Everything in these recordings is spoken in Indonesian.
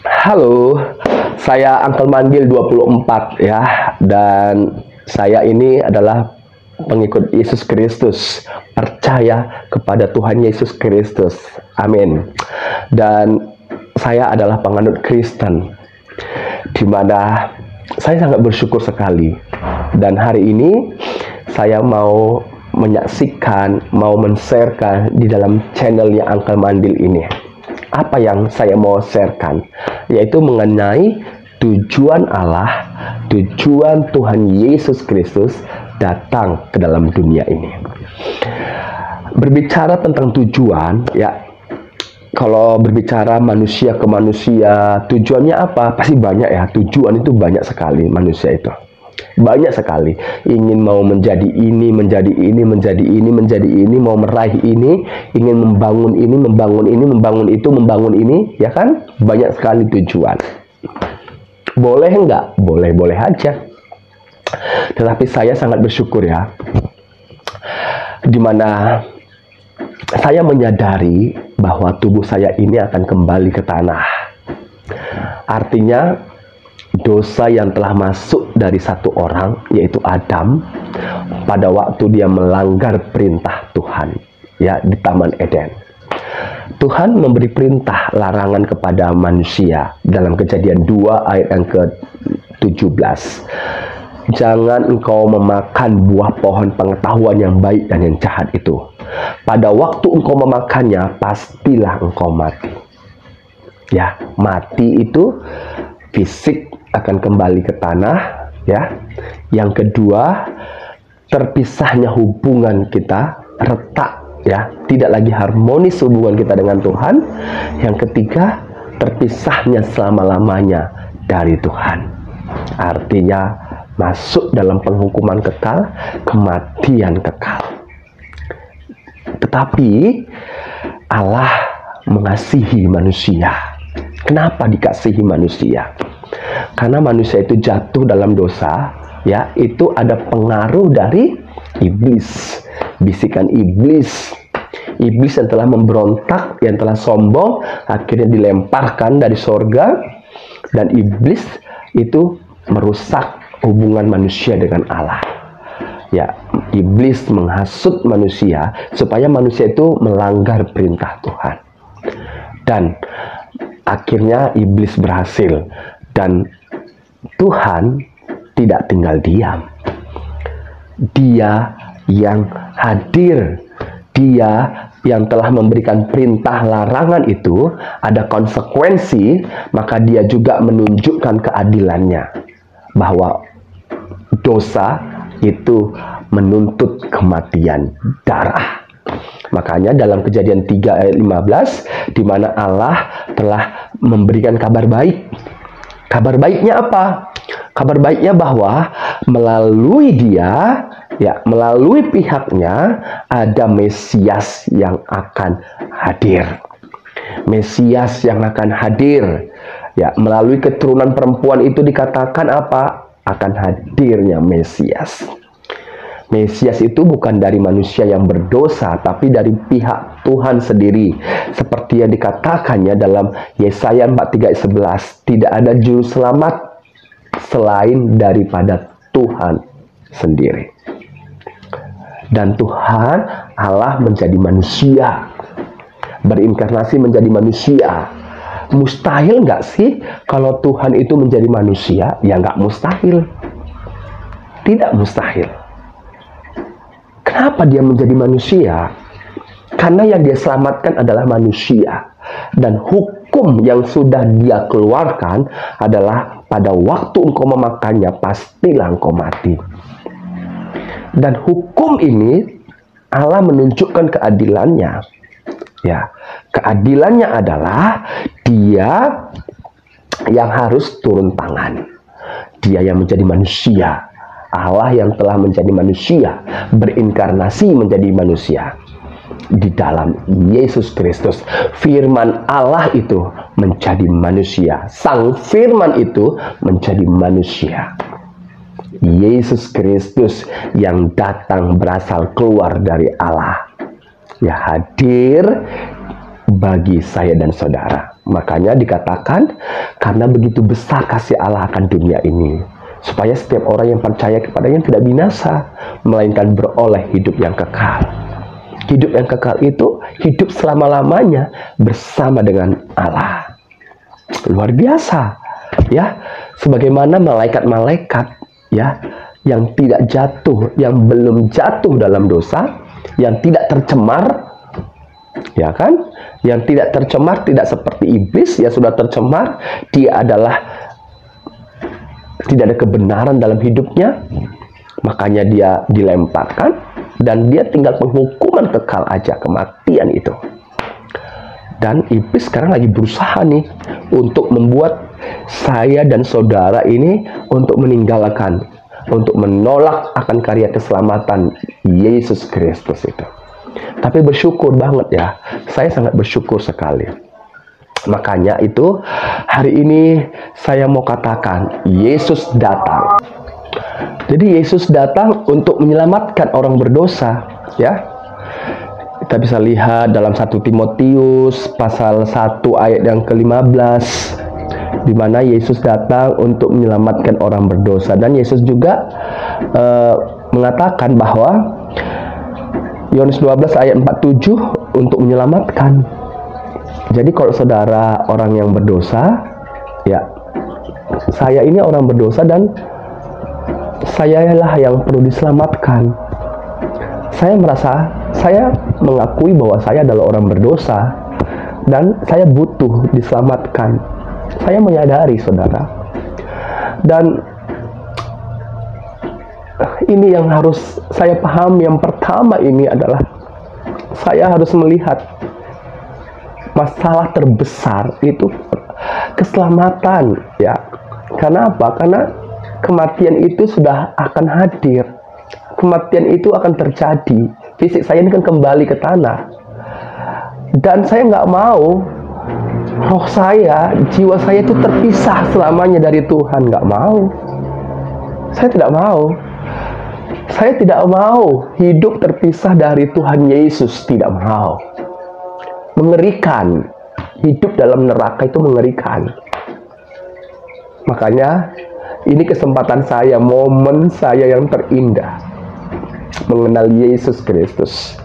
Halo, saya Uncle Mandil 24 ya, dan saya ini adalah pengikut Yesus Kristus, percaya kepada Tuhan Yesus Kristus. Amin. Dan saya adalah penganut Kristen, di mana saya sangat bersyukur sekali. Dan hari ini saya mau menyaksikan, mau men-sharekan di dalam channelnya Uncle Mandil ini. Apa yang saya mau sharekan, yaitu mengenai tujuan Allah, tujuan Tuhan Yesus Kristus datang ke dalam dunia ini. Berbicara tentang tujuan, ya, kalau berbicara manusia ke manusia, tujuannya apa? Pasti banyak ya, tujuan itu banyak sekali manusia itu. Banyak sekali, ingin mau menjadi ini, menjadi ini, menjadi ini, menjadi ini, mau meraih ini, ingin membangun ini, membangun ini, membangun itu, membangun ini, ya kan? Banyak sekali tujuan. Boleh enggak? Boleh-boleh aja. Tetapi saya sangat bersyukur ya, dimana saya menyadari bahwa tubuh saya ini akan kembali ke tanah. Artinya, dosa yang telah masuk dari satu orang, yaitu Adam, pada waktu dia melanggar perintah Tuhan, ya, di Taman Eden. Tuhan memberi perintah larangan kepada manusia dalam Kejadian 2 ayat yang ke-17. Jangan engkau memakan buah pohon pengetahuan yang baik dan yang jahat itu. Pada waktu engkau memakannya, pastilah engkau mati. Ya, mati itu fisik akan kembali ke tanah, ya. Yang kedua, terpisahnya hubungan kita, retak, ya, tidak lagi harmonis hubungan kita dengan Tuhan. Yang ketiga, terpisahnya selama-lamanya dari Tuhan. Artinya masuk dalam penghukuman kekal, kematian kekal. Tetapi Allah mengasihi manusia. Kenapa dikasihi manusia? Karena manusia itu jatuh dalam dosa, ya, itu ada pengaruh dari iblis, bisikan iblis. Iblis yang telah memberontak, yang telah sombong, akhirnya dilemparkan dari sorga, dan iblis itu merusak hubungan manusia dengan Allah. Ya, iblis menghasut manusia supaya manusia itu melanggar perintah Tuhan. Dan akhirnya iblis berhasil, dan Tuhan tidak tinggal diam. Dia yang hadir, dia yang telah memberikan perintah larangan itu, ada konsekuensi, maka dia juga menunjukkan keadilannya, bahwa dosa itu menuntut kematian darah. Makanya dalam Kejadian 3 ayat 15, di mana Allah telah memberikan kabar baik. Kabar baiknya apa? Kabar baiknya bahwa melalui dia, ya, melalui pihaknya ada Mesias yang akan hadir. Mesias yang akan hadir. Ya, melalui keturunan perempuan itu dikatakan apa? Akan hadirnya Mesias. Mesias itu bukan dari manusia yang berdosa, tapi dari pihak Tuhan sendiri. Seperti yang dikatakannya dalam Yesaya 43 ayat 11, tidak ada juru selamat selain daripada Tuhan sendiri. Dan Tuhan Allah menjadi manusia, berinkarnasi menjadi manusia. Mustahil nggak sih kalau Tuhan itu menjadi manusia? Ya nggak mustahil. Tidak mustahil. Kenapa dia menjadi manusia? Karena yang dia selamatkan adalah manusia. Dan hukum yang sudah dia keluarkan adalah pada waktu engkau memakannya, pastilah engkau mati. Dan hukum ini Allah menunjukkan keadilannya. Ya, keadilannya adalah dia yang harus turun tangan. Dia yang menjadi manusia. Allah yang telah menjadi manusia, berinkarnasi menjadi manusia di dalam Yesus Kristus. Firman Allah itu menjadi manusia. Sang firman itu menjadi manusia. Yesus Kristus yang datang berasal keluar dari Allah, ya, hadir bagi saya dan saudara. Makanya dikatakan, karena begitu besar kasih Allah akan dunia ini, supaya setiap orang yang percaya kepadanya tidak binasa, melainkan beroleh hidup yang kekal. Hidup yang kekal itu hidup selama-lamanya bersama dengan Allah. Luar biasa, ya. Sebagaimana malaikat-malaikat, ya, yang tidak jatuh, yang belum jatuh dalam dosa, yang tidak tercemar, ya kan? Yang tidak tercemar, tidak seperti iblis yang sudah tercemar. Dia adalah tidak ada kebenaran dalam hidupnya, makanya dia dilemparkan dan dia tinggal penghukuman kekal aja, kematian itu. Dan iblis sekarang lagi berusaha nih untuk membuat saya dan saudara ini untuk meninggalkan, untuk menolak akan karya keselamatan Yesus Kristus itu. Tapi bersyukur banget ya, saya sangat bersyukur sekali. Makanya itu hari ini saya mau katakan, Yesus datang. Jadi Yesus datang untuk menyelamatkan orang berdosa, ya. Kita bisa lihat dalam 1 Timotius pasal 1 ayat yang ke-15, di mana Yesus datang untuk menyelamatkan orang berdosa. Dan Yesus juga mengatakan bahwa Yohanes 12 ayat 47 untuk menyelamatkan. Jadi kalau saudara orang yang berdosa, ya, saya ini orang berdosa dan saya lah yang perlu diselamatkan. Saya mengakui bahwa saya adalah orang berdosa dan saya butuh diselamatkan. Saya menyadari, saudara. Dan ini yang harus saya pahami. Yang pertama ini adalah saya harus melihat masalah terbesar itu keselamatan, ya. Karena apa? Karena kematian itu sudah akan hadir. Kematian itu akan terjadi. Fisik saya ini kan kembali ke tanah. Dan saya nggak mau roh saya, jiwa saya itu terpisah selamanya dari Tuhan. Nggak mau. Saya tidak mau. Saya tidak mau hidup terpisah dari Tuhan Yesus. Tidak mau. Mengerikan. Hidup dalam neraka itu mengerikan. Makanya ini kesempatan saya, momen saya yang terindah, mengenal Yesus Kristus.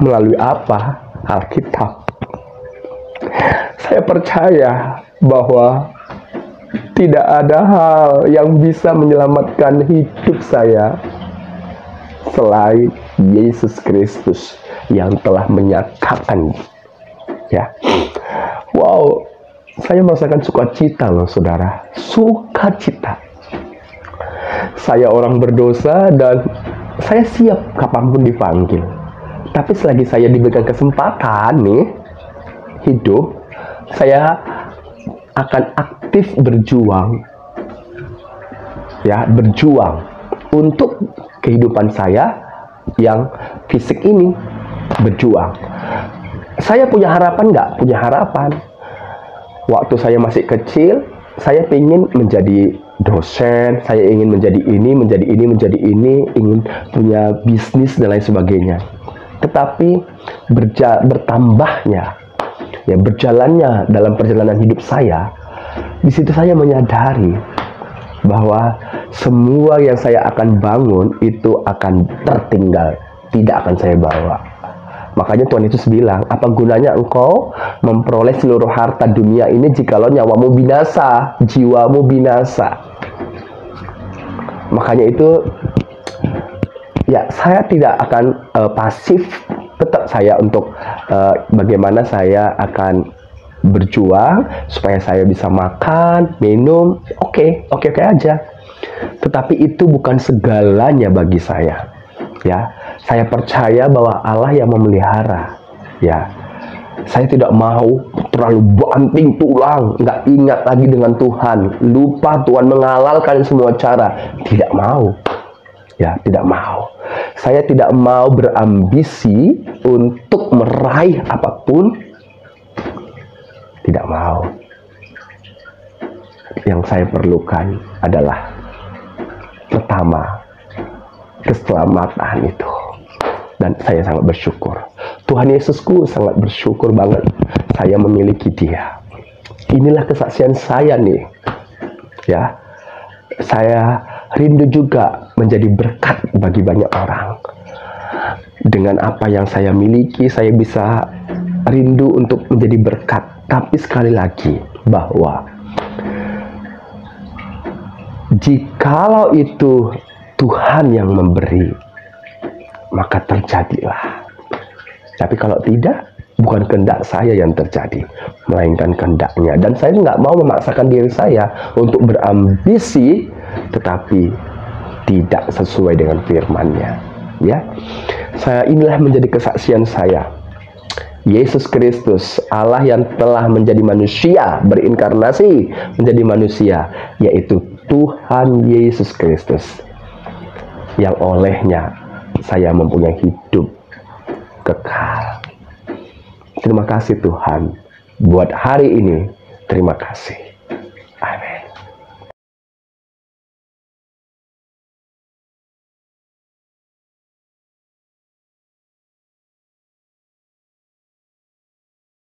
Melalui apa? Alkitab. Saya percaya bahwa tidak ada hal yang bisa menyelamatkan hidup saya selain Yesus Kristus yang telah menyatakan, ya. Wow, saya merasakan sukacita loh, saudara. Sukacita. Saya orang berdosa dan saya siap kapanpun dipanggil. Tapi selagi saya diberikan kesempatan nih hidup, saya akan aktif berjuang, ya, berjuang untuk kehidupan saya yang fisik ini, berjuang. Saya punya harapan nggak? Punya harapan. Waktu saya masih kecil, saya ingin menjadi dosen, saya ingin menjadi ini, menjadi ini, menjadi ini, ingin punya bisnis dan lain sebagainya. Tetapi bertambahnya, ya, berjalannya dalam perjalanan hidup saya, di situ saya menyadari bahwa semua yang saya akan bangun itu akan tertinggal, tidak akan saya bawa. Makanya Tuhan Yesus bilang, apa gunanya engkau memperoleh seluruh harta dunia ini jikalau nyawamu binasa, jiwamu binasa. Makanya itu, ya, saya tidak akan pasif. Tetap saya untuk bagaimana saya akan berjuang supaya saya bisa makan, minum, oke aja. Tetapi itu bukan segalanya bagi saya, ya. Saya percaya bahwa Allah yang memelihara, ya. Saya tidak mau terlalu banting tulang, nggak ingat lagi dengan Tuhan, lupa Tuhan menghalalkan semua cara. Tidak mau, ya, tidak mau. Saya tidak mau berambisi untuk meraih apapun. Tidak mau. Yang saya perlukan adalah pertama, keselamatan itu. Dan saya sangat bersyukur. Tuhan Yesusku sangat bersyukur banget saya memiliki Dia. Inilah kesaksian saya nih. Ya. Saya rindu juga menjadi berkat bagi banyak orang. Dengan apa yang saya miliki, saya bisa rindu untuk menjadi berkat. Tapi sekali lagi, bahwa jikalau itu Tuhan yang memberi, maka terjadilah. Tapi kalau tidak, bukan kehendak saya yang terjadi, melainkan kehendaknya. Dan saya nggak mau memaksakan diri saya untuk berambisi, tetapi tidak sesuai dengan firman-Nya. Ya, inilah menjadi kesaksian saya. Yesus Kristus, Allah yang telah menjadi manusia, berinkarnasi menjadi manusia, yaitu Tuhan Yesus Kristus, yang olehnya saya mempunyai hidup kekal. Terima kasih Tuhan buat hari ini. Terima kasih.